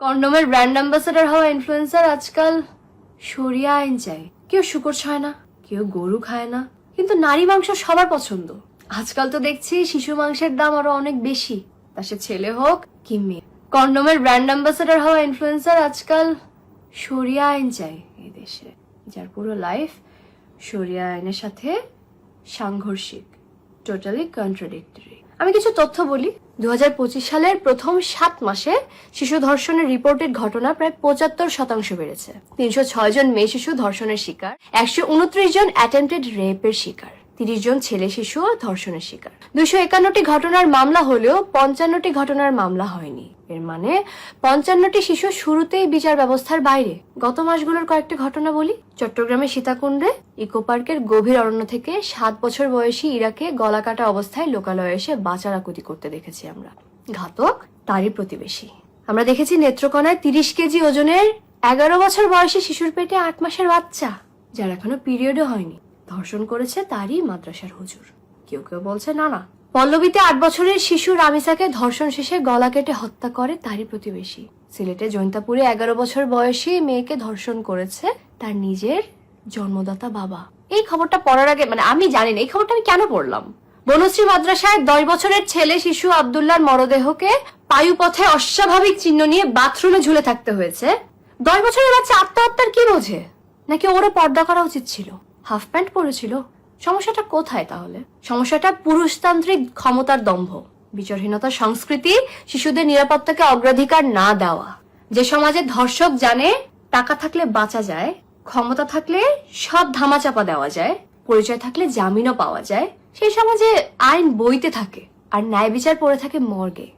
কন্ডোমের brand ambassador হওয়া influencer আজকাল শরিয়া আইন চাই। কেউ শুকর খায় না, কেউ গরু খায় না, কিন্তু নারী মাংস সবার পছন্দ। আজকাল তো দেখছি শিশু মাংসের দাম আরো অনেক বেশি, তা সে ছেলে হোক কি মেয়ে। কন্ডোমের ব্র্যান্ড অ্যাম্বাসেডর হওয়া ইনফ্লুয়েন্সার আজকাল শরিয়া আইন চাই এই দেশে, যার পুরো লাইফ শরিয়া আইনের সাথে সাংঘর্ষিক, টোটালি কন্ট্রাডিক্টরি। আমি কিছু তথ্য বলি। 2025 সালের প্রথম 7 মাসে শিশু ধর্ষণের রিপোর্টেড ঘটনা প্রায় 75% বেড়েছে। 306 জন মেয়ে শিশু ধর্ষণের শিকার, 129 জন অ্যাটেম্পটেড রেপের শিকার, 30 জন ছেলে শিশু ধর্ষণের শিকার। 251টি ঘটনার মামলা হলেও 55টি ঘটনার মামলা হয়নি। এর মানে 55টি শিশু শুরুতেই বিচার ব্যবস্থার বাইরে। গত মাসগুলোর কয়েকটি ঘটনা বলি। চট্টগ্রামের সীতাকুণ্ডে ইকো পার্কের গভীর অরণ্য থেকে 7 বছর বয়সী ইরাকে গলা কাটা অবস্থায় লোকালয়ে এসে বাঁচার আকুতি করতে দেখেছি আমরা। ঘাতক তারই প্রতিবেশী। আমরা দেখেছি নেত্রকোনায় 30 কেজি ওজনের 11 বছর বয়সী শিশুর পেটে 8 মাসের বাচ্চা, যার এখনো পিরিয়ডও হয়নি, ধর্ষণ করেছে তারই মাদ্রাসার হুজুর। কেউ কেউ বলছে না না। পল্লবীতে 8 বছরের শিশু রামিসাকে ধর্ষণ শেষে গলা কেটে হত্যা করে তারই প্রতিবেশী। সিলেটে জৈন্তাপুরে 11 বছর বয়সী মেয়েকে ধর্ষণ করেছে তার নিজের জন্মদাতা বাবা। এই খবরটা পড়ার আগে আমি জানি না এই খবরটা আমি কেন পড়লাম। বনশ্রী মাদ্রাসায় 10 বছরের ছেলে শিশু আব্দুল্লাহর মরদেহকে পায়ুপথে অস্বাভাবিক চিহ্ন নিয়ে বাথরুমে ঝুলে থাকতে হয়েছে। 10 বছরের বাচ্চা আত্মহত্যার কি বোঝে? নাকি ওরও পর্দা করা উচিত ছিল? হাফ প্যান্ট পরেছিল। সমস্যাটা কোথায় তাহলে? সমস্যাটা পুরুষতান্ত্রিক ক্ষমতার দম্ভ, বিচারহীনতার সংস্কৃতি, শিশুদের নিরাপত্তাকে অগ্রাধিকার না দেওয়া। যে সমাজে ধর্ষক জানে টাকা থাকলে বাঁচা যায়, ক্ষমতা থাকলে সব ধামাচাপা দেওয়া যায়, পরিচয় থাকলে জামিনও পাওয়া যায়, সেই সমাজে আইন বইতে থাকে আর ন্যায় বিচার পড়ে থাকে মর্গে।